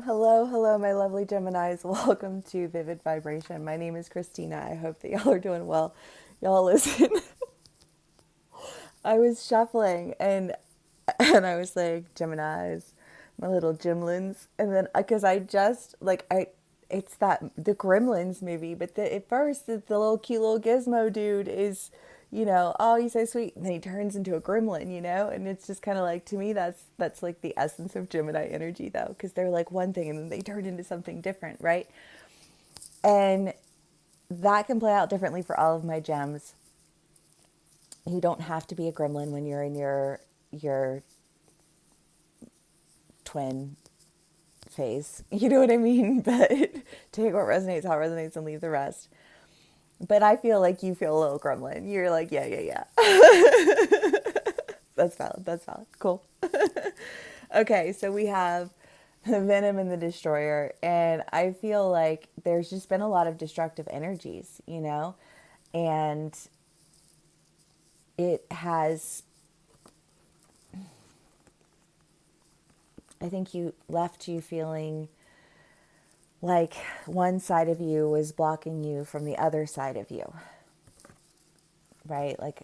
Hello, hello, my lovely Geminis. Welcome to Vivid Vibration. My name is Christina. I hope that y'all are doing well. Y'all listen. I was shuffling and I was like Geminis, my little Gemlins, and then because I just like I it's that the Gremlins movie, but at first the little cute little Gizmo dude is, oh, he's so sweet, and then he turns into a gremlin, and it's just kind of like, to me, that's like the essence of Gemini energy, though, because they're like one thing and then they turn into something different, right? And that can play out differently for all of my gems. You don't have to be a gremlin when you're in your twin phase. You know what I mean? But take what resonates, how it resonates, and leave the rest. But I feel like you feel a little gremlin. You're like, yeah, yeah, yeah. That's valid. That's valid. Cool. Okay, so we have the Venom and the Destroyer, and I feel like there's just been a lot of destructive energies, and it has, I think, you left you feeling like one side of you was blocking you from the other side of you, right? Like,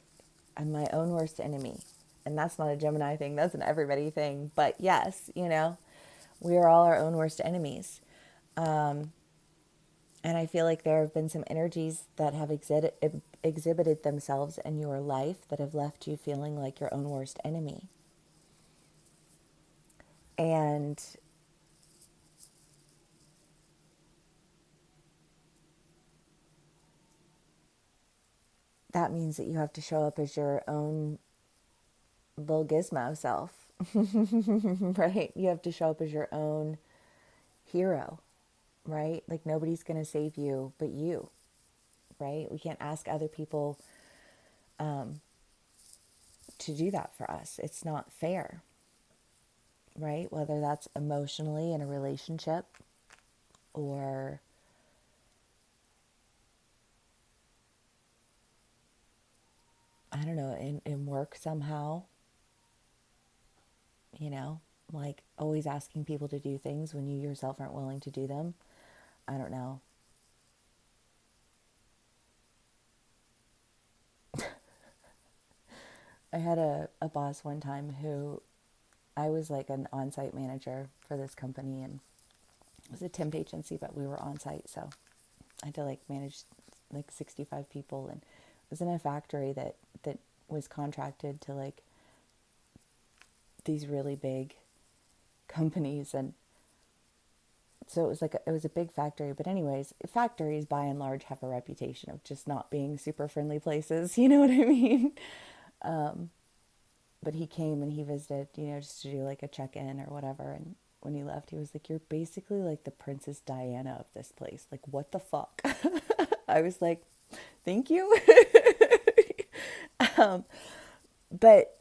I'm my own worst enemy. And that's not a Gemini thing, that's an everybody thing. But yes, we are all our own worst enemies. And I feel like there have been some energies that have exhibited themselves in your life that have left you feeling like your own worst enemy. And that means that you have to show up as your own little gizmo self, right? You have to show up as your own hero, right? Like, nobody's going to save you but you, right? We can't ask other people to do that for us. It's not fair, right? Whether that's emotionally in a relationship or I don't know, in work somehow, like always asking people to do things when you yourself aren't willing to do them. I don't know. I had a boss one time who I was like an on-site manager for this company, and it was a temp agency, but we were on site, so I had to like manage like 65 people, and it was in a factory that was contracted to like these really big companies, and so it was a big factory. But anyways, factories by and large have a reputation of just not being super friendly places. You know what I mean? But he came and he visited, just to do like a check-in or whatever. And when he left, he was like, "You're basically like the Princess Diana of this place. Like, what the fuck?" I was like, "Thank you." But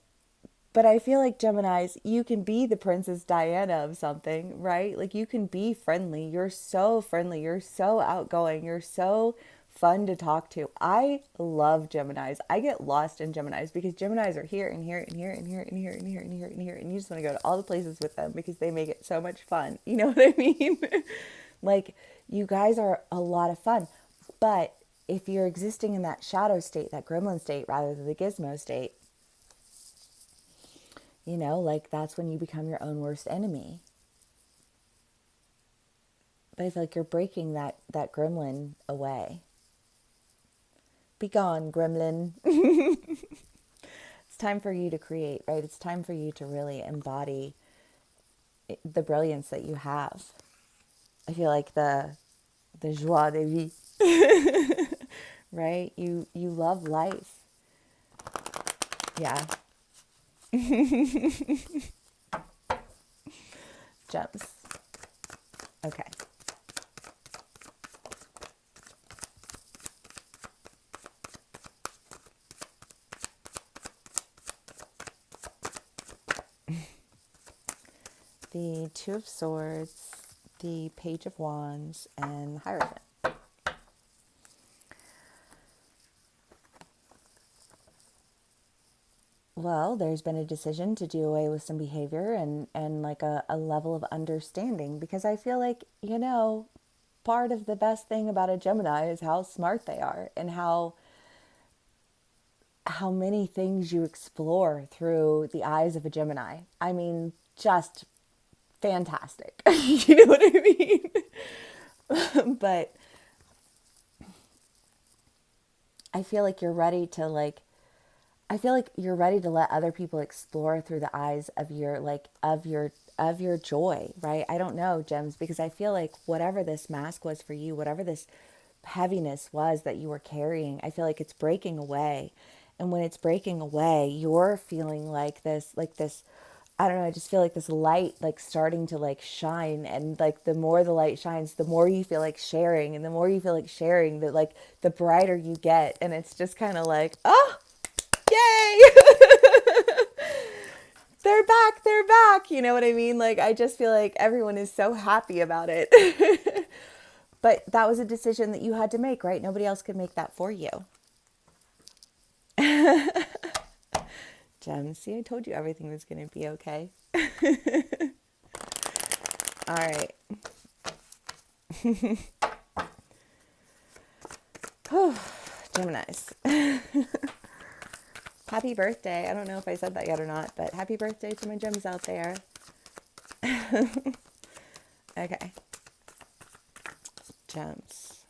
But I feel like Geminis, you can be the Princess Diana of something, right? Like, you can be friendly. You're so friendly. You're so outgoing. You're so fun to talk to. I love Geminis. I get lost in Geminis because Geminis are here and here and here and here and here and here and here and here. And you just want to go to all the places with them because they make it so much fun. You know what I mean? Like, you guys are a lot of fun. But if you're existing in that shadow state, that gremlin state, rather than the gizmo state, like, that's when you become your own worst enemy. But I feel like you're breaking that gremlin away. Be gone, gremlin. It's time for you to create, right? It's time for you to really embody the brilliance that you have. I feel like the joie de vie, right? You love life. Yeah. Gems. Okay. The Two of Swords, the Page of Wands, and Hierophant. Well, there's been a decision to do away with some behavior and like a level of understanding because I feel like, part of the best thing about a Gemini is how smart they are and how many things you explore through the eyes of a Gemini. I mean, just fantastic. You know what I mean? But I feel like you're ready to like I feel like you're ready to let other people explore through the eyes of your of your joy, right? I don't know, Gems, because I feel like whatever this mask was for you, whatever this heaviness was that you were carrying, I feel like it's breaking away. And when it's breaking away, you're feeling like this I don't know, I just feel like this light like starting to like shine, and like the more the light shines, the more you feel like sharing, and the more you feel like sharing, that like the brighter you get, and it's just kind of like, oh, yay. They're back, you know what I mean? Like I just feel like everyone is so happy about it. But that was a decision that you had to make, right? Nobody else could make that for you. Jem, see, I told you everything was going to be okay. All right. Geminis. Happy birthday. I don't know if I said that yet or not, but happy birthday to my gems out there. Okay. Gems.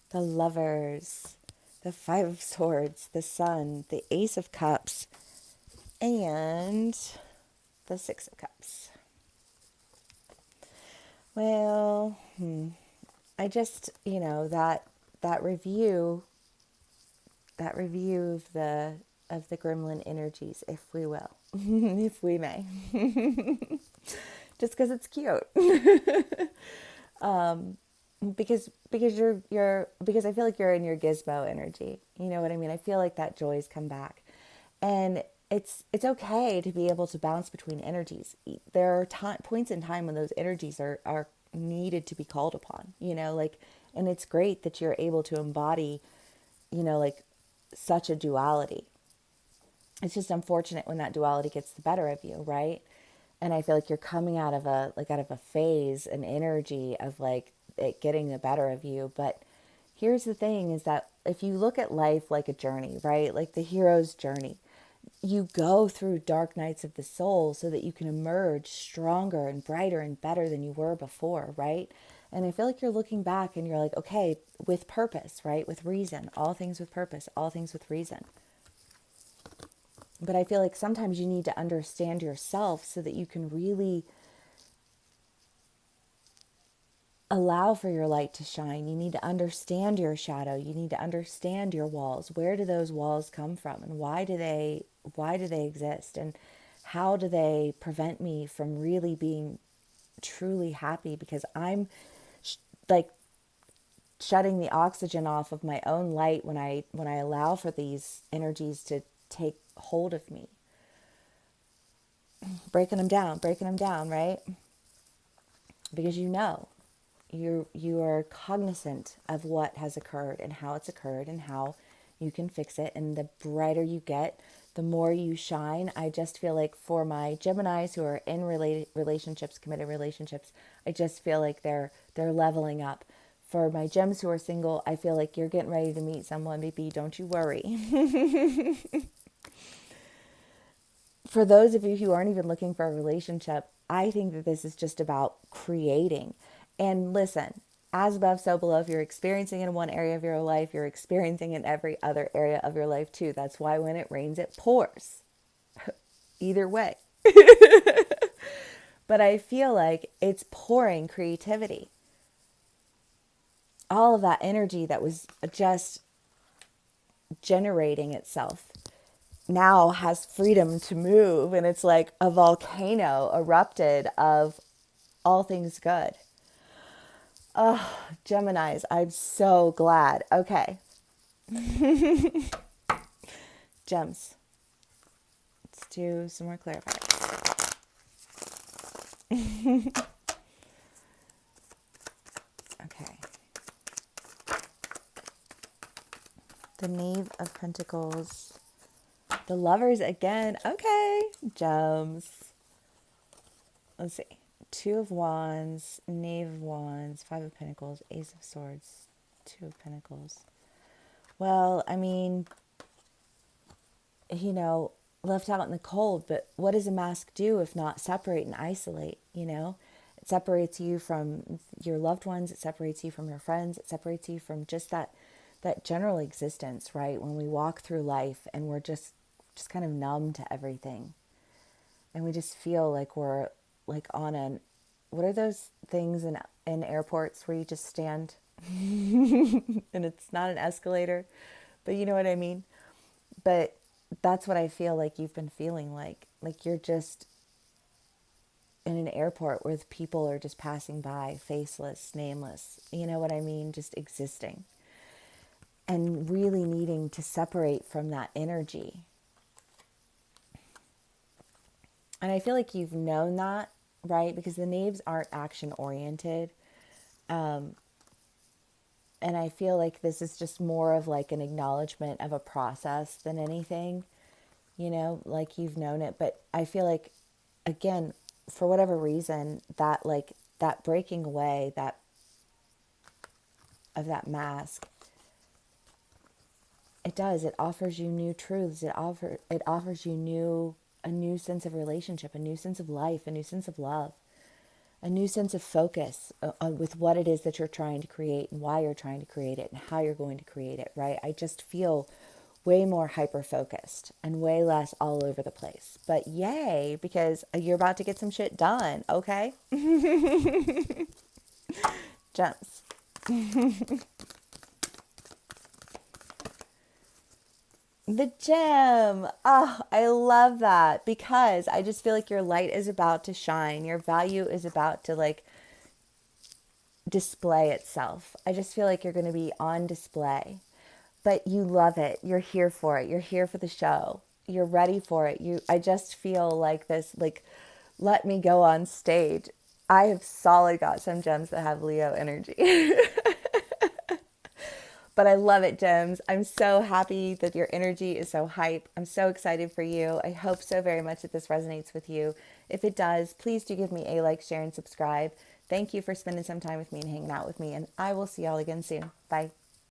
The Lovers. The Five of Swords. The Sun. The Ace of Cups. And the Six of Cups. Well, I just, that review, that review of the gremlin energies, if we will, if we may, just because it's cute. Because because I feel like you're in your Gizmo energy. You know what I mean? I feel like that joy's come back, and it's okay to be able to bounce between energies. There are points in time when those energies are needed to be called upon. Like, and it's great that you're able to embody, like such a duality. It's just unfortunate when that duality gets the better of you, right? And I feel like you're coming out of a phase, an energy of like it getting the better of you. But here's the thing is that if you look at life like a journey, right? Like the hero's journey, you go through dark nights of the soul so that you can emerge stronger and brighter and better than you were before, right? And I feel like you're looking back and you're like, okay, with purpose, right? With reason, all things with purpose, all things with reason. But I feel like sometimes you need to understand yourself so that you can really allow for your light to shine. You need to understand your shadow. You need to understand your walls. Where do those walls come from, and why do they exist, and how do they prevent me from really being truly happy? Because I'm like shutting the oxygen off of my own light when I allow for these energies to take hold of me, breaking them down, right? Because you are cognizant of what has occurred and how it's occurred and how you can fix it. And the brighter you get, the more you shine. I just feel like for my Geminis who are in relationships, committed relationships, I just feel like they're leveling up. For my gems who are single, I feel like you're getting ready to meet someone, baby. Don't you worry. For those of you who aren't even looking for a relationship, I think that this is just about creating. And listen, as above, so below. If you're experiencing in one area of your life, you're experiencing in every other area of your life too. That's why when it rains, it pours. Either way. But I feel like it's pouring creativity. All of that energy that was just generating itself now has freedom to move, and it's like a volcano erupted of all things good. Oh, Geminis, I'm so glad. Okay. Gems. Let's do some more clarifiers. Okay. The Knave of Pentacles, The Lovers again. Okay. Gems. Let's see. Two of Wands, Knave of Wands, Five of Pentacles, Ace of Swords, Two of Pentacles. Well, I mean, left out in the cold, but what does a mask do if not separate and isolate, It separates you from your loved ones, it separates you from your friends, it separates you from just that general existence, right? When we walk through life and we're just kind of numb to everything. And we just feel like we're like on an, what are those things in airports where you just stand and it's not an escalator, but you know what I mean? But that's what I feel like you've been feeling like you're just in an airport where the people are just passing by, faceless, nameless, you know what I mean? Just existing and really needing to separate from that energy. And I feel like you've known that, right? Because the knaves aren't action oriented. And I feel like this is just more of like an acknowledgement of a process than anything, like you've known it. But I feel like, again, for whatever reason, that breaking away of that mask, it offers you new truths. It offers you a new sense of relationship, a new sense of life, a new sense of love, a new sense of focus with what it is that you're trying to create and why you're trying to create it and how you're going to create it, right? I just feel way more hyper focused and way less all over the place. But yay, because you're about to get some shit done, okay? Gems. The gem. Oh, I love that because I just feel like your light is about to shine. Your value is about to like display itself. I just feel like you're going to be on display, but you love it. You're here for it. You're here for the show. You're ready for it. I just feel like this, like, let me go on stage. I have solid got some gems that have Leo energy. But I love it, Gems. I'm so happy that your energy is so hype. I'm so excited for you. I hope so very much that this resonates with you. If it does, please do give me a like, share, and subscribe. Thank you for spending some time with me and hanging out with me, and I will see y'all again soon. Bye.